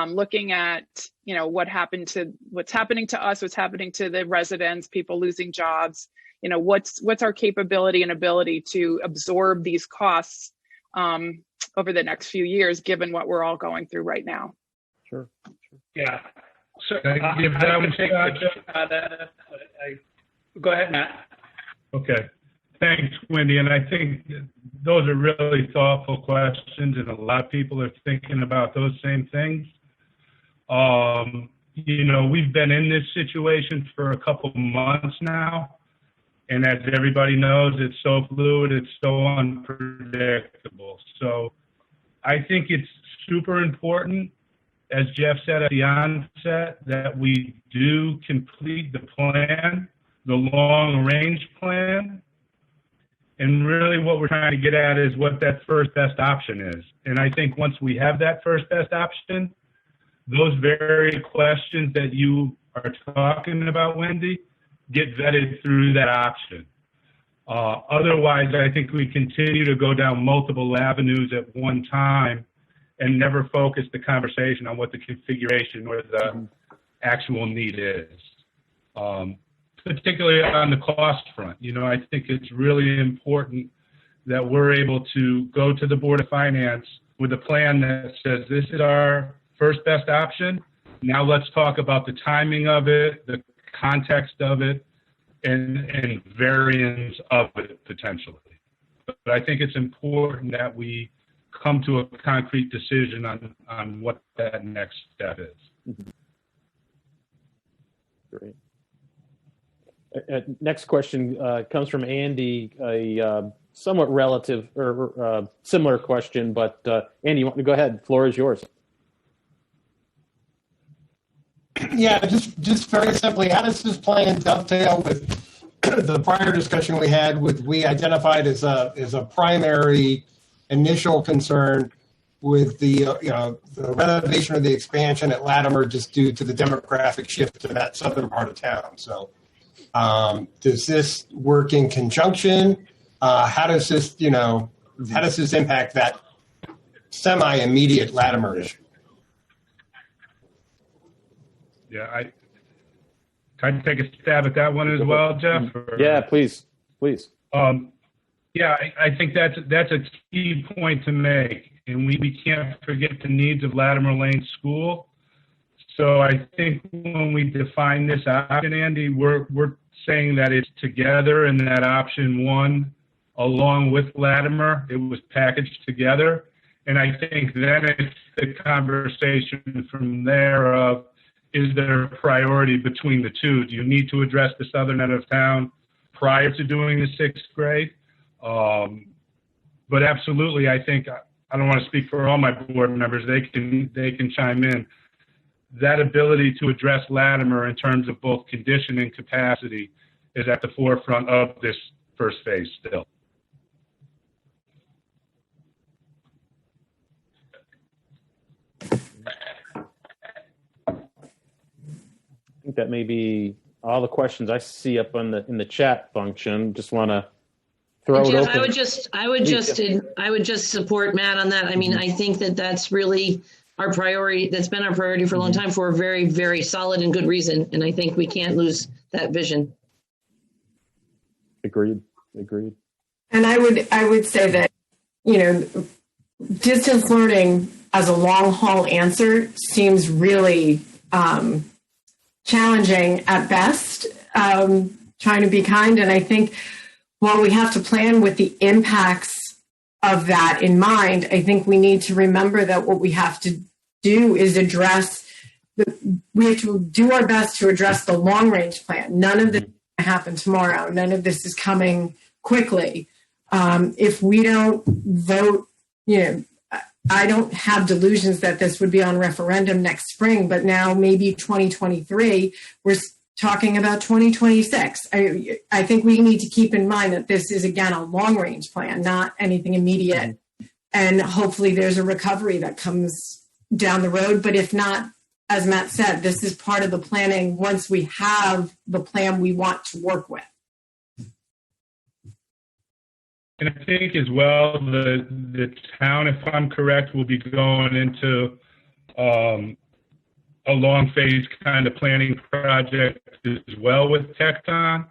looking at, what's happening to us, what's happening to the residents, people losing jobs, what's our capability and ability to absorb these costs over the next few years, given what we're all going through right now. Sure. Yeah. So Can I give that I one can take a the shot? shot at it. Go ahead, Matt. Okay. Thanks, Wendy. And I think those are really thoughtful questions, and a lot of people are thinking about those same things. We've been in this situation for a couple of months now, and as everybody knows, it's so fluid, it's so unpredictable. So I think it's super important, as Jeff said at the onset, that we do complete the plan, the long-range plan. And really what we're trying to get at is what that first best option is. And I think once we have that first best option, those very questions that you are talking about, Wendy, get vetted through that option. Otherwise, I think we continue to go down multiple avenues at one time and never focus the conversation on what the configuration or the actual need is. Particularly on the cost front. I think it's really important that we're able to go to the Board of Finance with a plan that says this is our first best option. Now let's talk about the timing of it, the context of it, and variance of it potentially. But I think it's important that we come to a concrete decision on what that next step is. Great. Next question comes from Andy, a somewhat relative or similar question, but Andy, you want to go ahead? Floor is yours. Yeah, just very simply, how does this plan dovetail with the prior discussion we had we identified as a primary initial concern with the renovation or the expansion at Latimer just due to the demographic shift to that southern part of town. So does this work in conjunction? How does this impact that semi-immediate Latimer issue? Yeah, can I take a stab at that one as well, Jeff? Yeah, please. Yeah, I think that's a key point to make, and we can't forget the needs of Latimer Lane School. So I think when we define this option, Andy, we're saying that it's together and that option one, along with Latimer, it was packaged together. And I think then it's the conversation from there of, is there a priority between the two? Do you need to address the southern end of town prior to doing the sixth grade? But absolutely, I think, I don't want to speak for all my board members, they can chime in. That ability to address Latimer in terms of both condition and capacity is at the forefront of this first phase still. I think that may be all the questions I see up in the chat function. Just want to throw it open. I would just support Matt on that. I mean, I think that's really our priority. That's been our priority for a long time for a very, very solid and good reason. And I think we can't lose that vision. Agreed. And I would say that, distance learning as a long haul answer seems really challenging at best, trying to be kind. And I think while we have to plan with the impacts of that in mind, I think we need to remember that what we have to do is we have to do our best to address the long range plan. None of this is going to happen tomorrow. None of this is coming quickly. If we don't vote, I don't have delusions that this would be on referendum next spring, but now maybe 2023, we're talking about 2026. I think we need to keep in mind that this is, again, a long-range plan, not anything immediate. And hopefully there's a recovery that comes down the road. But if not, as Matt said, this is part of the planning once we have the plan we want to work with. And I think as well, the town, if I'm correct, will be going into a long phase kind of planning project as well with Tecton.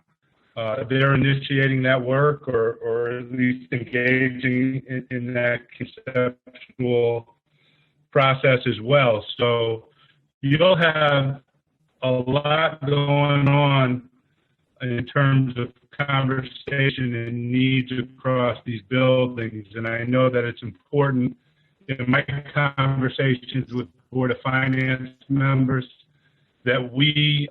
They're initiating that work or at least engaging in that conceptual process as well. So you'll have a lot going on in terms of conversation and needs across these buildings. And I know that it's important in my conversations with Board of Finance members that we,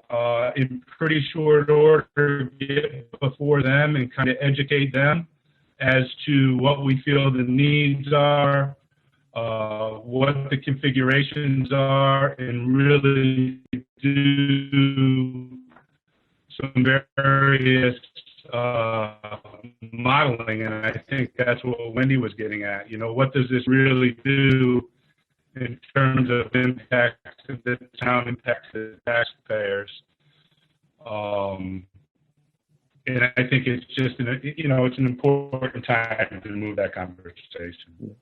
in pretty short order, get before them and kind of educate them as to what we feel the needs are, what the configurations are, and really do some various modeling. And I think that's what Wendy was getting at. You know, what does this really do in terms of impact to the town, impact to the taxpayers? And I think it's just, it's an important time to move that conversation.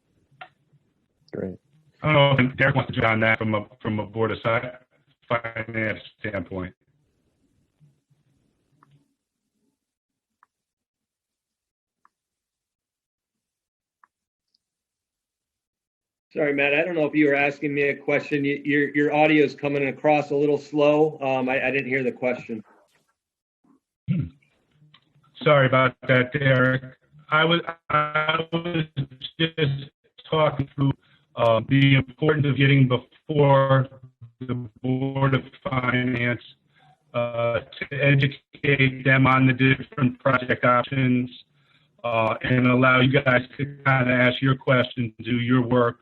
Great. I don't know if Derek wants to join that from a Board of Finance standpoint. Sorry, Matt, I don't know if you were asking me a question. Your audio is coming across a little slow. I didn't hear the question. Sorry about that, Derek. I was just talking through the importance of getting before the Board of Finance to educate them on the different project options and allow you guys to kind of ask your questions, do your work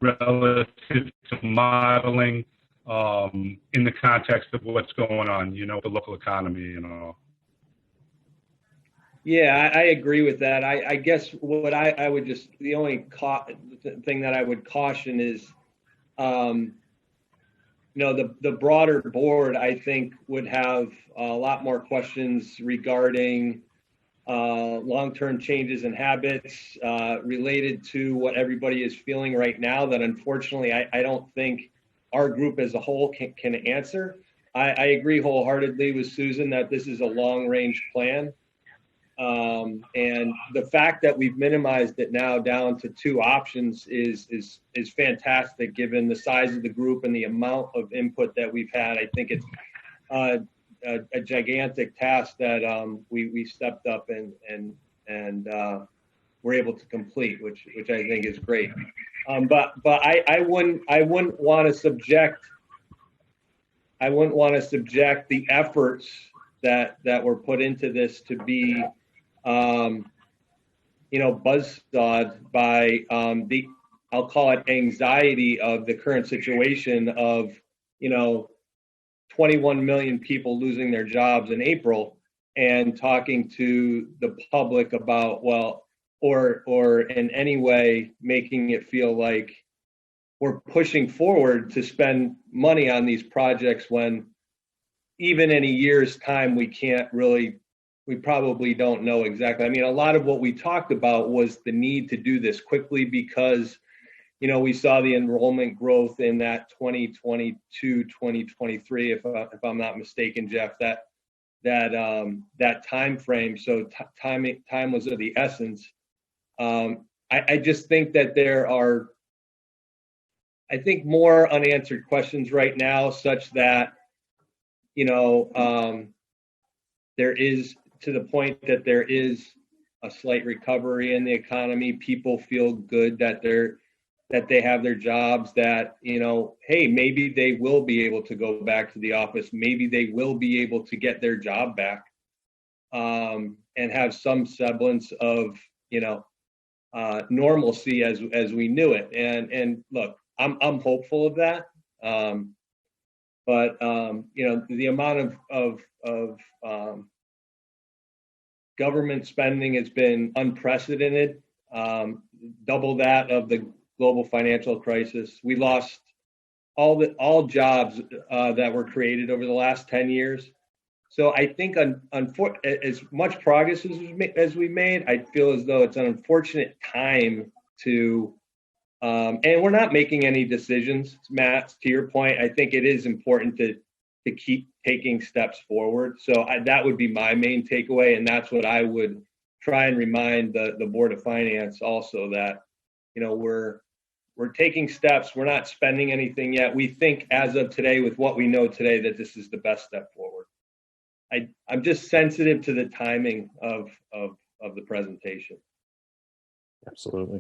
relative to modeling in the context of what's going on, the local economy and all. Yeah, I agree with that. I guess what I would just, the only thing that I would caution is, the broader board, I think, would have a lot more questions regarding long-term changes in habits related to what everybody is feeling right now that unfortunately I don't think our group as a whole can answer. I agree wholeheartedly with Susan that this is a long-range plan. And the fact that we've minimized it now down to 2 options is fantastic given the size of the group and the amount of input that we've had. I think it's a gigantic task that we stepped up and we're able to complete, which I think is great. But I wouldn't want to subject the efforts that were put into this to be buzzsawed by I'll call it anxiety of the current situation of 21 million people losing their jobs in April, and talking to the public about, or in any way making it feel like we're pushing forward to spend money on these projects when even in a year's time, we probably don't know exactly. I mean, a lot of what we talked about was the need to do this quickly because we saw the enrollment growth in that 2022, 2023, if I'm not mistaken, Jeff, that time frame. So time was of the essence. I just think that there are, more unanswered questions right now, such that there is, to the point that there is a slight recovery in the economy. People feel good that they have their jobs, that, hey, maybe they will be able to go back to the office. Maybe they will be able to get their job back and have some semblance of, normalcy as we knew it. And look, I'm hopeful of that. But the amount of government spending has been unprecedented, double that of the global financial crisis. We lost all jobs that were created over the last 10 years. So I think as much progress as we made, I feel as though it's an unfortunate time to, and we're not making any decisions, Matt, to your point. I think it is important to keep taking steps forward. So that would be my main takeaway. And that's what I would try and remind the Board of Finance also, that, we're we're taking steps. We're not spending anything yet. We think as of today, with what we know today, that this is the best step forward. I'm just sensitive to the timing of the presentation. Absolutely.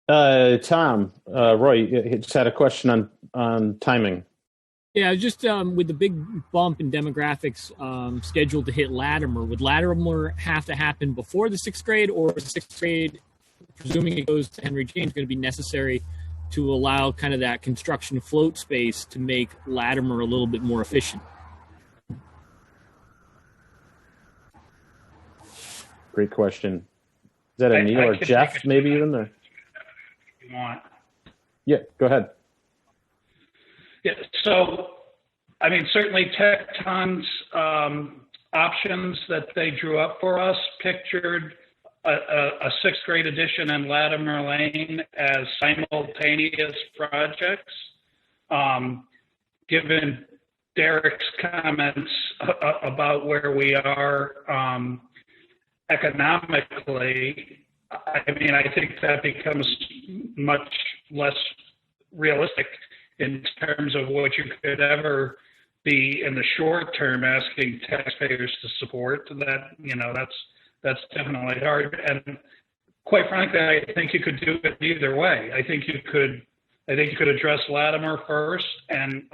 Tom, Roy, you just had a question on timing. Yeah, just with the big bump in demographics scheduled to hit Latimer, would Latimer have to happen before the 6th grade, or is 6th grade, presuming it goes to Henry James, going to be necessary to allow kind of that construction float space to make Latimer a little bit more efficient? Great question. Is that a Neil or Jeff, maybe even? Or? You want? Yeah, go ahead. Yeah, so, I mean, certainly Tecton's options that they drew up for us pictured a 6th grade addition in Latimer Lane as simultaneous projects. Given Derek's comments about where we are economically, I mean, I think that becomes much less realistic in terms of what you could ever be in the short term asking taxpayers to support. That, you know, that's definitely hard. And quite frankly, I think you could do it either way. I think you could address Latimer first and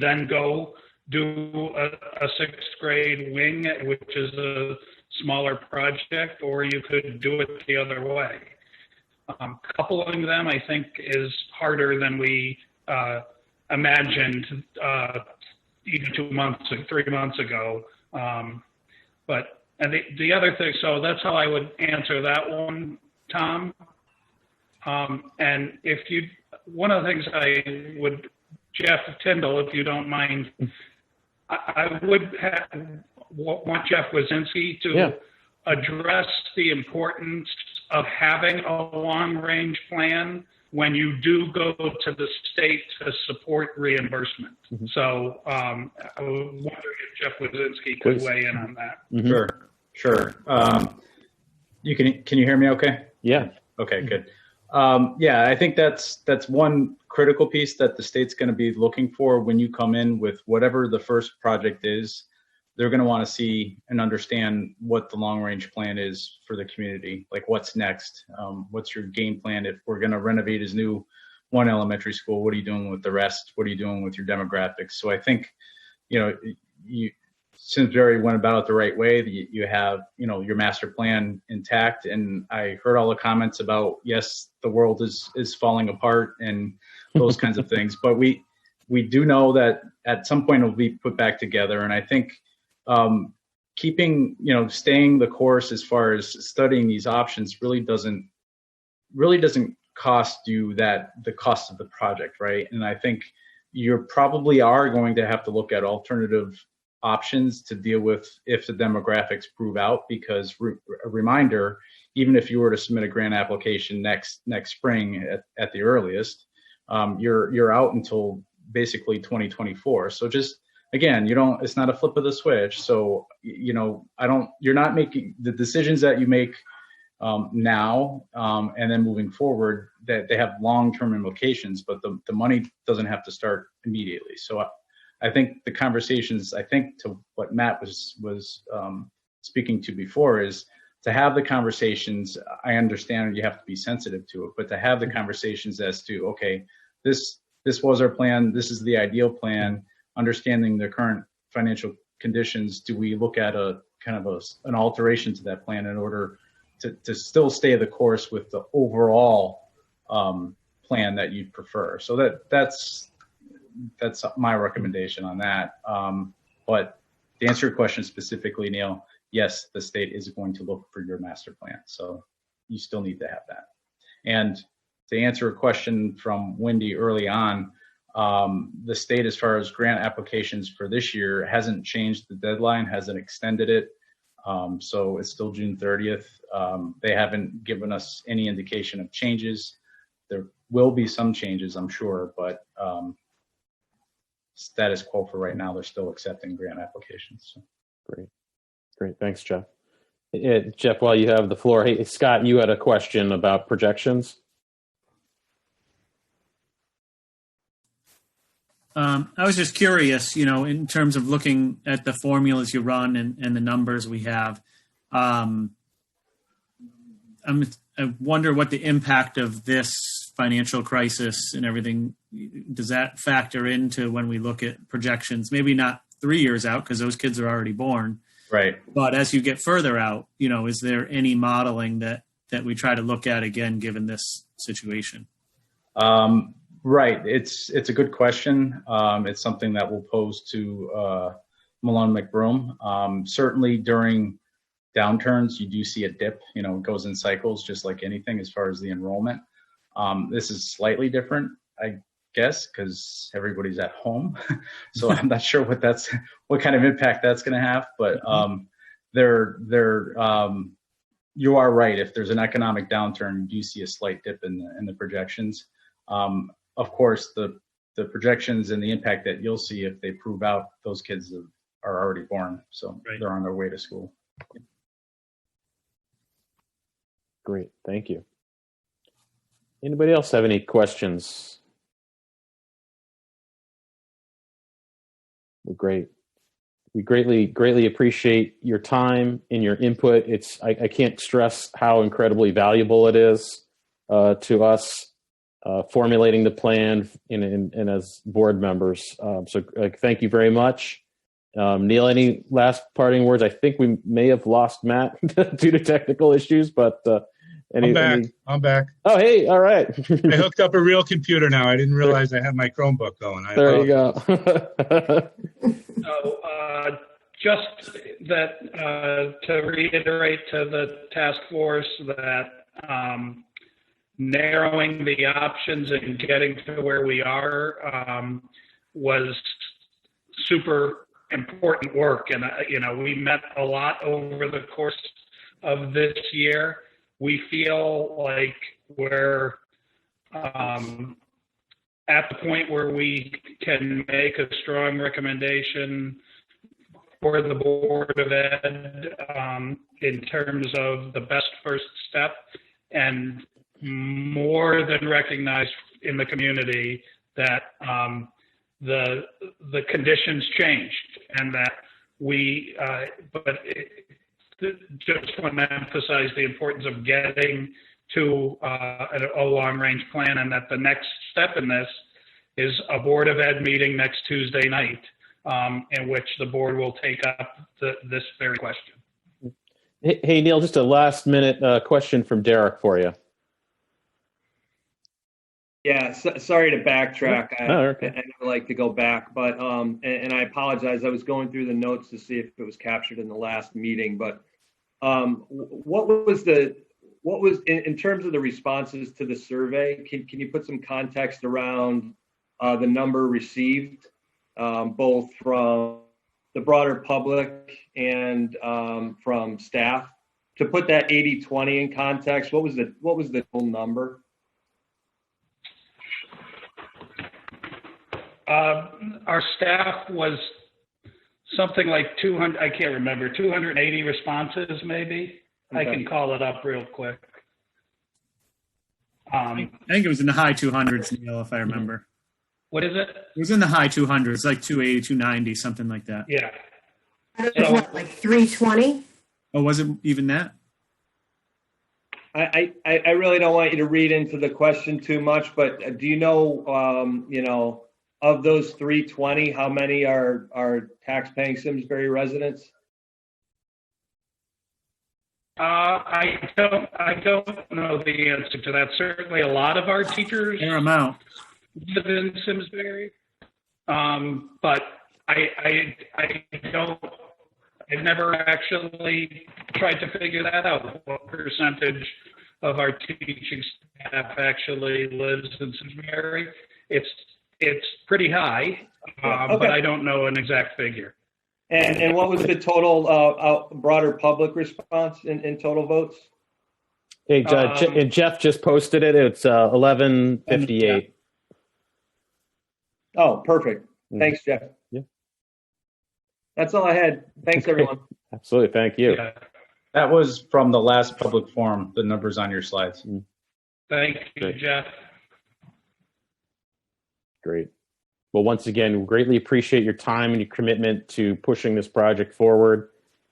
then go do a 6th grade wing, which is a smaller project, or you could do it the other way. Coupling them, I think, is harder than we imagined even 2 months or 3 months ago. But the other thing, so that's how I would answer that one, Tom. And if you, one of the things I would, Jeff Tyndall, if you don't mind, I would want Jeff Wazinski to address the importance of having a long-range plan when you do go to the state to support reimbursement. Mm-hmm. So I was wondering if Jeff Wazinski could weigh in on that. Mm-hmm. Sure. Can you hear me okay? Yeah. Okay, good. Yeah, I think that's one critical piece that the state's going to be looking for when you come in with whatever the first project is. They're going to want to see and understand what the long range plan is for the community. Like, what's next? What's your game plan? If we're going to renovate his new one elementary school, what are you doing with the rest? What are you doing with your demographics? So I think, Simsbury went about it the right way. You have, your master plan intact. And I heard all the comments about, yes, the world is falling apart and those kinds of things. But we do know that at some point it'll be put back together. And I think keeping, staying the course as far as studying these options really doesn't cost you the cost of the project, right? And I think you probably are going to have to look at alternative options to deal with if the demographics prove out, because a reminder, even if you were to submit a grant application next spring at the earliest, you're out until basically 2024. So just, again, it's not a flip of the switch. So, you're not making the decisions that you make now and then moving forward, that they have long-term implications, but the money doesn't have to start immediately. So I think the conversations, to what Matt was speaking to before, is to have the conversations. I understand you have to be sensitive to it, but to have the conversations as to, okay, this was our plan, this is the ideal plan, understanding the current financial conditions. Do we look at a kind of an alteration to that plan in order to still stay the course with the overall plan that you prefer? So that's my recommendation on that. But to answer your question specifically, Neil, yes, the state is going to look for your master plan. So you still need to have that. And to answer a question from Wendy early on, the state, as far as grant applications for this year, hasn't changed the deadline, hasn't extended it. So it's still June 30th. They haven't given us any indication of changes. There will be some changes, I'm sure, but status quo for right now, they're still accepting grant applications. So. Great. Thanks, Jeff. Jeff, while you have the floor, hey, Scott, you had a question about projections. I was just curious, in terms of looking at the formulas you run and the numbers we have. I wonder what the impact of this financial crisis and everything, does that factor into when we look at projections? Maybe not 3 years out because those kids are already born. Right. But as you get further out, is there any modeling that we try to look at again, given this situation? Right. It's a good question. It's something that we'll pose to Malone McBroom. Certainly during downturns, you do see a dip. It goes in cycles, just like anything as far as the enrollment. This is slightly different, I guess, because everybody's at home. So I'm not sure what kind of impact that's going to have. But you are right. If there's an economic downturn, you do see a slight dip in the projections. Of course, the projections and the impact that you'll see if they prove out, those kids are already born, so they're on their way to school. Great, thank you. Anybody else have any questions? Well, great. We greatly appreciate your time and your input. I can't stress how incredibly valuable it is to us. Formulating the plan and as board members. So thank you very much. Neil, any last parting words? I think we may have lost Matt due to technical issues, but I'm back. Oh, hey, all right. I hooked up a real computer now. I didn't realize I had my Chromebook going. There you go. So just that to reiterate to the task force that narrowing the options and getting to where we are was super important work. And, we met a lot over the course of this year. We feel like we're at the point where we can make a strong recommendation for the Board of Ed in terms of the best first step, and more than recognized in the community that the conditions changed, and that just want to emphasize the importance of getting to a long-range plan, and that the next step in this is a Board of Ed meeting next Tuesday night, in which the board will take up this very question. Hey, Neil, just a last-minute question from Derek for you. Yeah, sorry to backtrack. Okay. I never like to go back, but and I apologize. I was going through the notes to see if it was captured in the last meeting, but what was in terms of the responses to the survey? Can you put some context around the number received, both from the broader public and from staff? To put that 80-20 in context, what was the total number? Our staff was something like 200, I can't remember, 280 responses maybe. Okay. I can call it up real quick. I think it was in the high 200s, Neil, if I remember. What is it? It was in the high 200s, like 280, 290, something like that. Yeah. So, like 320? Oh, was it even that? I really don't want you to read into the question too much, but do you know, of those 320, how many are tax-paying Simsbury residents? I don't know the answer to that. Certainly, a lot of our teachers live in Simsbury, but I've never actually tried to figure that out. What percentage of our teaching staff actually lives in Simsbury? It's pretty high, okay. But I don't know an exact figure. And what was the total broader public response in total votes? Hey, and Jeff just posted it. It's 1158. Oh, perfect. Thanks, Jeff. Yeah. That's all I had. Thanks, everyone. Absolutely. Thank you. Yeah. That was from the last public forum, the numbers on your slides. Thank you, Great. Jeff. Great. Well, once again, we greatly appreciate your time and your commitment to pushing this project forward.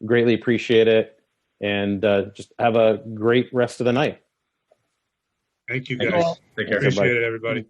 Greatly appreciate it. And just have a great rest of the night. Thank you, Thank guys. you. Take care. Appreciate it, everybody.